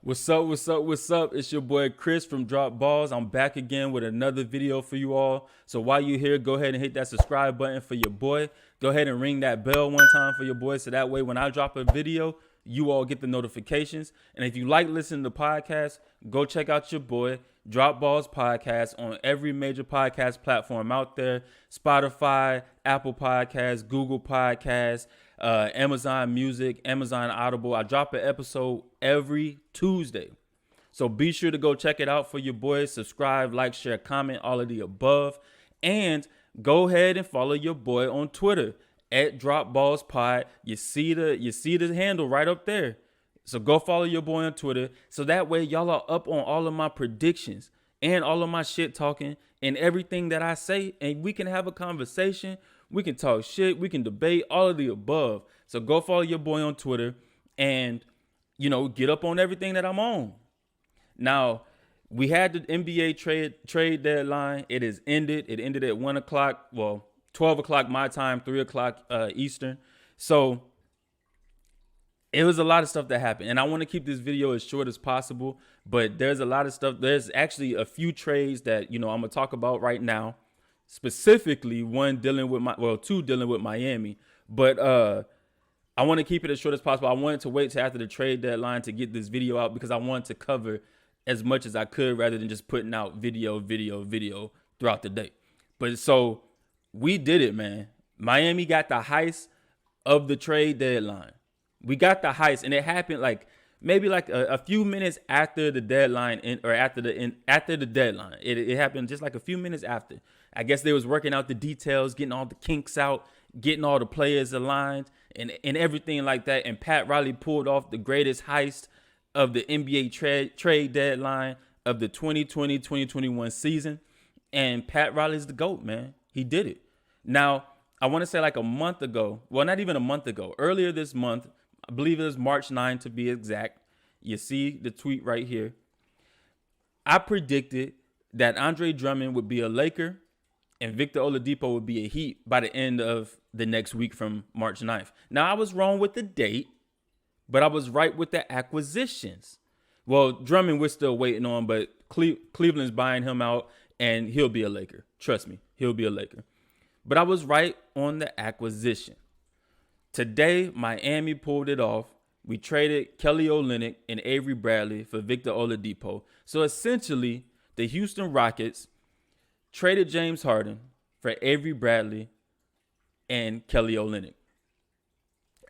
What's up? What's up? What's up? It's your boy Chris from Drop Balls. I'm back again with another video for you all. So while you're here, go ahead and hit that subscribe button for your boy. Go ahead and ring that bell one time for your boy, so that way when I drop a video, you all get the notifications. And if you like listening to podcasts, go check out your boy Drop Balls Podcast on every major podcast platform out there: Spotify, Apple Podcasts, Google Podcasts, Amazon Music, Amazon Audible. I drop an episode every Tuesday. So be sure to go check it out for your boys. Subscribe, like, share, comment, all of the above. And go ahead and follow your boy on Twitter at DropBallsPod. You see the handle right up there. So go follow your boy on Twitter. So that way y'all are up on all of my predictions and all of my shit talking and everything that I say. And we can have a conversation. We can talk shit. We can debate, all of the above. So go follow your boy on Twitter and, get up on everything that I'm on. Now, we had the NBA trade deadline. It has ended. It ended at 1 o'clock. Well, 12 o'clock my time, 3 o'clock Eastern. So it was a lot of stuff that happened. And I want to keep this video as short as possible. But there's a lot of stuff. There's actually a few trades that, I'm going to talk about right now. Specifically, two dealing with Miami. But I want to keep it as short as possible. I wanted to wait till after the trade deadline to get this video out because I wanted to cover as much as I could rather than just putting out video throughout the day. But so we did it, man. Miami got the heist of the trade deadline. We got the heist, and it happened maybe a few minutes after the deadline after the deadline. It happened just like a few minutes after. I guess they was working out the details, getting all the kinks out, getting all the players aligned and everything like that. And Pat Riley pulled off the greatest heist of the NBA trade deadline of the 2020-2021 season. And Pat Riley's the GOAT, man. He did it. Now, I want to say like a month ago, well, not even a month ago, earlier this month, I believe it was March 9 to be exact. You see the tweet right here. I predicted that Andre Drummond would be a Laker and Victor Oladipo would be a Heat by the end of the next week from March 9th. Now, I was wrong with the date, but I was right with the acquisitions. Well, Drummond we're still waiting on, but Cleveland's buying him out, and he'll be a Laker. Trust me, he'll be a Laker. But I was right on the acquisition. Today, Miami pulled it off. We traded Kelly Olynyk and Avery Bradley for Victor Oladipo. So essentially, the Houston Rockets traded James Harden for Avery Bradley and Kelly Olynyk.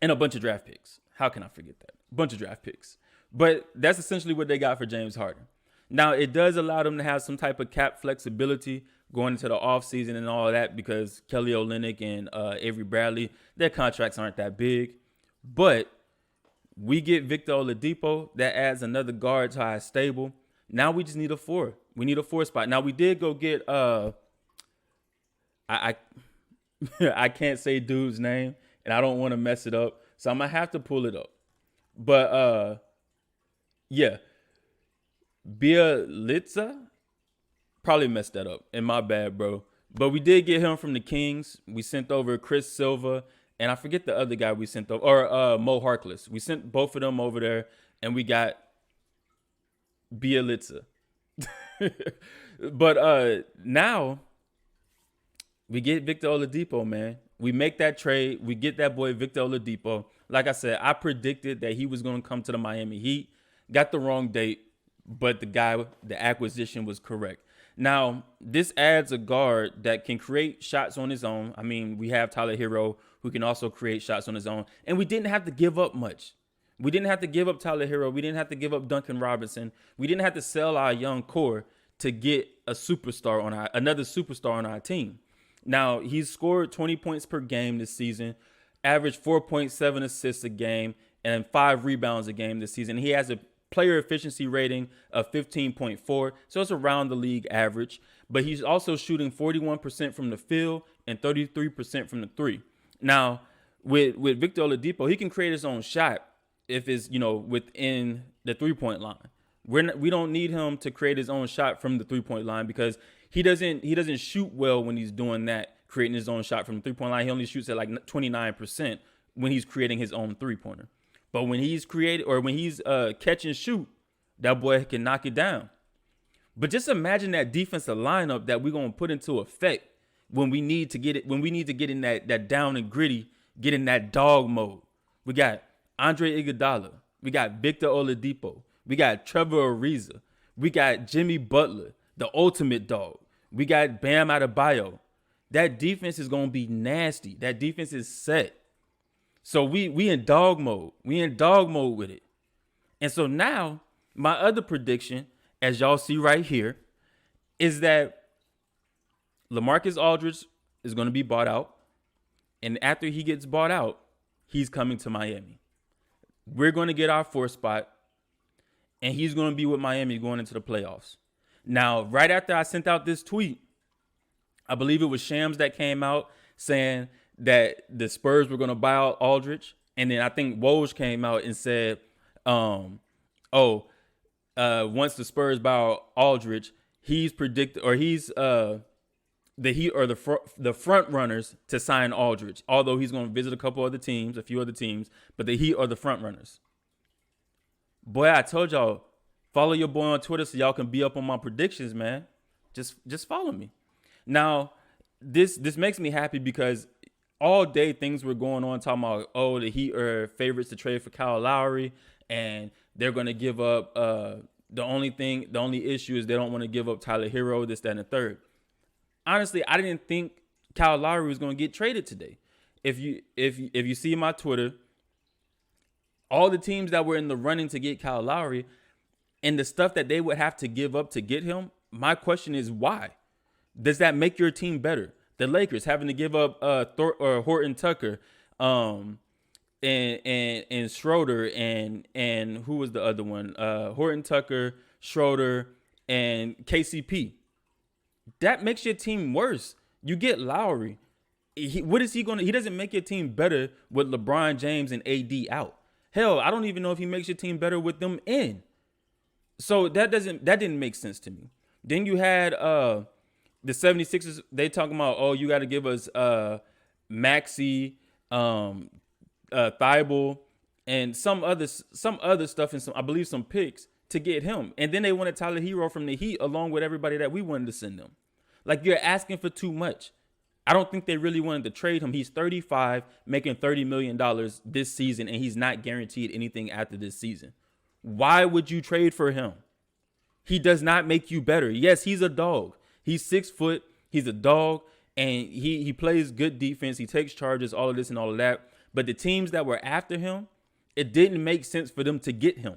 And a bunch of draft picks. How can I forget that? A bunch of draft picks. But that's essentially what they got for James Harden. Now, it does allow them to have some type of cap flexibility going into the offseason and all of that because Kelly Olynyk and Avery Bradley, their contracts aren't that big. But we get Victor Oladipo. That adds another guard to our stable. Now we just need a 4. We need a 4 spot. Now, we did go get I can't say dude's name, and I don't want to mess it up. So I'm going to have to pull it up. But, yeah. Bielitsa? Probably messed that up. And my bad, bro. But we did get him from the Kings. We sent over Chris Silva. And I forget the other guy we sent over. Or Mo Harkless. We sent both of them over there. And we got Bielitsa. But now we get Victor Oladipo, man. We make that trade. We get that boy Victor Oladipo. Like I said, I predicted that he was going to come to the Miami Heat. Got the wrong date, but the acquisition was correct. Now, this adds a guard that can create shots on his own. I mean, we have Tyler Hero, who can also create shots on his own. And we didn't have to give up much. We didn't have to give up Tyler Hero. We didn't have to give up Duncan Robinson. We didn't have to sell our young core to get another superstar on our team. Now, he's scored 20 points per game this season, averaged 4.7 assists a game, and 5 rebounds a game this season. He has a player efficiency rating of 15.4, so it's around the league average. But he's also shooting 41% from the field and 33% from the three. Now, with Victor Oladipo, he can create his own shot if it's within the 3-point line. We don't need him to create his own shot from the 3-point line because he doesn't shoot well when he's doing that, creating his own shot from the 3-point line. He only shoots at like 29% when he's creating his own 3-pointer. But when he's catch and shoot, That boy can knock it down. But just imagine that defensive lineup that we're gonna put into effect when we need to get it, when we need to get in that down and gritty, get in that dog mode. We got Andre Iguodala, we got Victor Oladipo, we got Trevor Ariza, we got Jimmy Butler, the ultimate dog. We got Bam Adebayo. That defense is gonna be nasty. That defense is set. So we in dog mode. We in dog mode with it. And so now my other prediction, as y'all see right here, is that LaMarcus Aldridge is going to be bought out. And after he gets bought out, he's coming to Miami. We're going to get our 4th spot, and he's going to be with Miami going into the playoffs. Now, right after I sent out this tweet, I believe it was Shams that came out saying that the Spurs were going to buy out Aldridge. And then I think Woj came out and said, once the Spurs buy out Aldridge, he's predicted, or he's the Heat or the front runners to sign Aldridge. Although he's going to visit a few other teams, but the Heat are the front runners. Boy, I told y'all, follow your boy on Twitter so y'all can be up on my predictions, man. Just follow me. Now, this makes me happy because all day things were going on talking about, the Heat are favorites to trade for Kyle Lowry, and they're going to give up. The only issue is they don't want to give up Tyler Hero, this, that, and the third. Honestly, I didn't think Kyle Lowry was going to get traded today. If you see my Twitter, all the teams that were in the running to get Kyle Lowry and the stuff that they would have to give up to get him, my question is why? Does that make your team better? The Lakers having to give up Horton Tucker, and Schroeder, and who was the other one? Horton Tucker, Schroeder, and KCP. That makes your team worse. You get Lowry. What is he going to? He doesn't make your team better with LeBron James and AD out. Hell, I don't even know if he makes your team better with them in. So that didn't make sense to me. Then you had the 76ers. They talking about, you got to give us Maxey, Thibault, and some other stuff, and I believe some picks to get him. And then they wanted Tyler Hero from the Heat along with everybody that we wanted to send them. Like, you're asking for too much. I don't think they really wanted to trade him. He's 35, making $30 million this season, and he's not guaranteed anything after this season. Why would you trade for him? He does not make you better. Yes, he's a dog. He's 6 foot. He's a dog, and he plays good defense. He takes charges, all of this and all of that. But the teams that were after him, it didn't make sense for them to get him.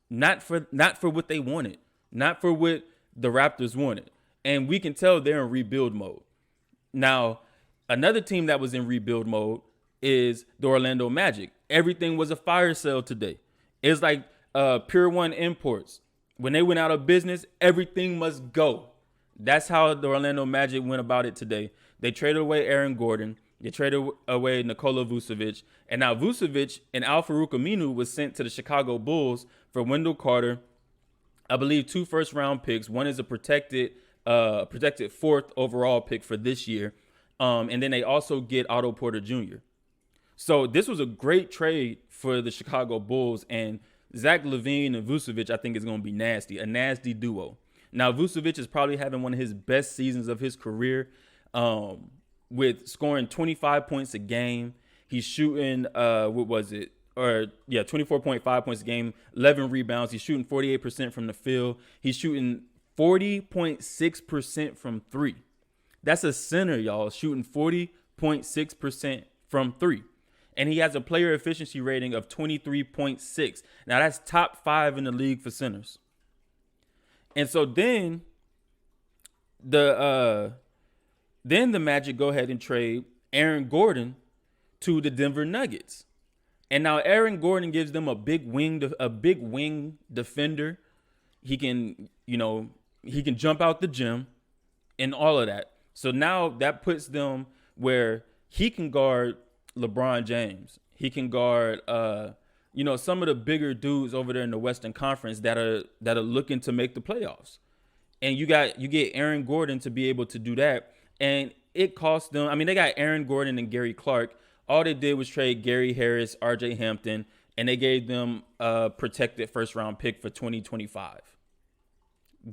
Not for what they wanted. Not for what the Raptors wanted. And we can tell they're in rebuild mode. Now, another team that was in rebuild mode is the Orlando Magic. Everything was a fire sale today. It's like Pure One Imports. When they went out of business, everything must go. That's how the Orlando Magic went about it today. They traded away Aaron Gordon. They traded away Nikola Vucevic. And now Vucevic and Al-Farouq Aminu was sent to the Chicago Bulls for Wendell Carter. I believe 2 first-round picks. One is a protected 4th overall pick for this year. And then they also get Otto Porter Jr. So this was a great trade for the Chicago Bulls. And Zach LaVine and Vucevic, I think, is going to be nasty. A nasty duo. Now, Vucevic is probably having one of his best seasons of his career, with scoring 25 points a game. He's shooting, 24.5 points a game, 11 rebounds. He's shooting 48% from the field. He's shooting 40.6% from 3. That's a center, y'all, shooting 40.6% from 3. And he has a player efficiency rating of 23.6. Now, that's top 5 in the league for centers. And so then the Magic go ahead and trade Aaron Gordon to the Denver Nuggets. And now Aaron Gordon gives them a big wing defender. He can jump out the gym and all of that. So now that puts them where he can guard LeBron James. He can guard some of the bigger dudes over there in the Western Conference that are looking to make the playoffs. And you get Aaron Gordon to be able to do that. And it cost them. I mean, they got Aaron Gordon and Gary Clark. All they did was trade Gary Harris, RJ Hampton, and they gave them a protected first round pick for 2025.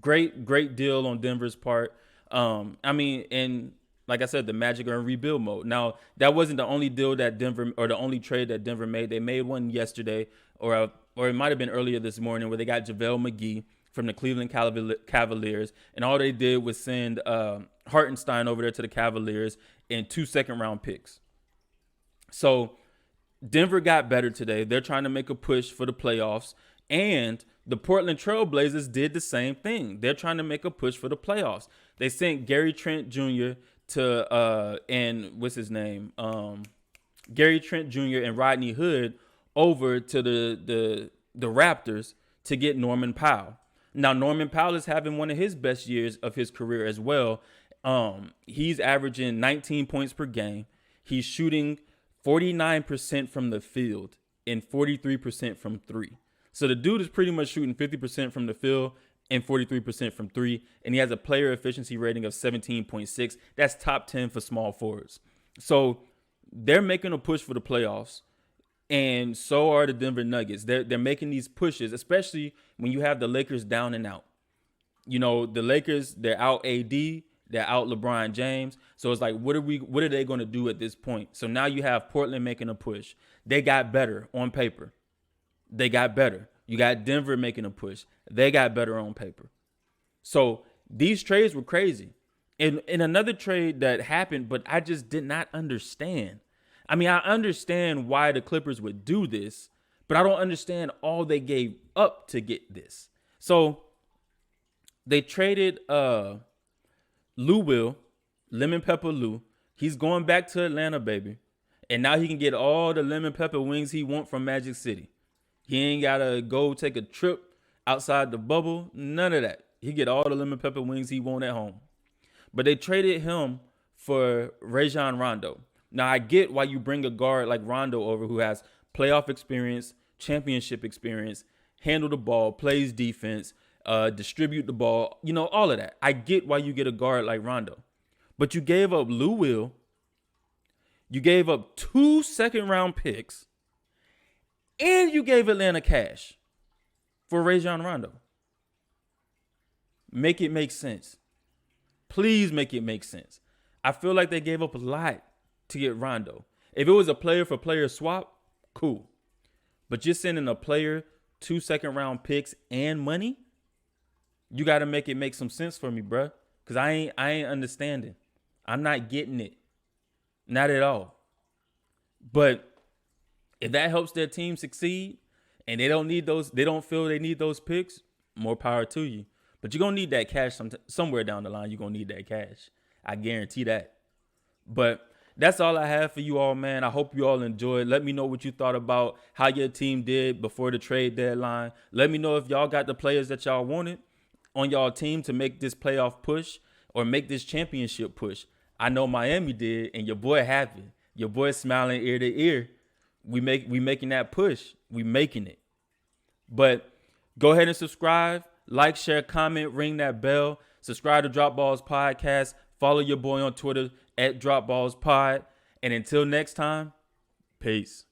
Great deal on Denver's part. And like I said, the Magic are in rebuild mode. Now, that wasn't the only deal that Denver, or the only trade that Denver made. They made one yesterday, or it might have been earlier this morning, where they got JaVale McGee from the Cleveland Cavaliers, and all they did was send Hartenstein over there to the Cavaliers and 2 second-round picks. So Denver got better today. They're trying to make a push for the playoffs, and the Portland Trail Blazers did the same thing. They're trying to make a push for the playoffs. They sent Gary Trent Jr. to Gary Trent Jr. and Rodney Hood over to the Raptors to get Norman Powell. Now, Norman Powell is having one of his best years of his career as well. He's averaging 19 points per game. He's shooting 49% from the field and 43% from three. So the dude is pretty much shooting 50% from the field and 43% from three. And he has a player efficiency rating of 17.6. That's top 10 for small forwards. So they're making a push for the playoffs. And so are the Denver Nuggets. They're making these pushes, especially when you have the Lakers down and out. You know, the Lakers, they're out AD, they're out LeBron James. So it's like, what are they going to do at this point? So now you have Portland making a push. They got better on paper. They got better. You got Denver making a push. They got better on paper. So these trades were crazy. And in another trade that happened, but I just did not understand. I mean, I understand why the Clippers would do this, but I don't understand all they gave up to get this. So they traded Lou Will, Lemon Pepper Lou. He's going back to Atlanta, baby. And now he can get all the lemon pepper wings he wants from Magic City. He ain't got to go take a trip outside the bubble. None of that. He get all the lemon pepper wings he want at home. But they traded him for Rajon Rondo. Now, I get why you bring a guard like Rondo over who has playoff experience, championship experience, handle the ball, plays defense, distribute the ball, you know, all of that. I get why you get a guard like Rondo. But you gave up Lou Will. You gave up 2 second-round picks. And you gave Atlanta cash for Rajon Rondo. Make it make sense. Please make it make sense. I feel like they gave up a lot to get Rondo. If it was a player-for-player swap, cool. But you're sending a player 2 second-round picks and money? You got to make it make some sense for me, bruh. Because I ain't understanding. I'm not getting it. Not at all. But if that helps their team succeed and they don't feel they need those picks, more power to you. But you're going to need that cash somewhere down the line. You're going to need that cash. I guarantee that. But that's all I have for you all, man. I hope you all enjoyed. Let me know what you thought about how your team did before the trade deadline. Let me know if y'all got the players that y'all wanted on y'all team to make this playoff push or make this championship push. I know Miami did, and your boy happy. Your boy smiling ear to ear. We making that push. We making it. But go ahead and subscribe, like, share, comment, ring that bell. Subscribe to Drop Balls Podcast. Follow your boy on Twitter @DropBallsPod. And until next time, peace.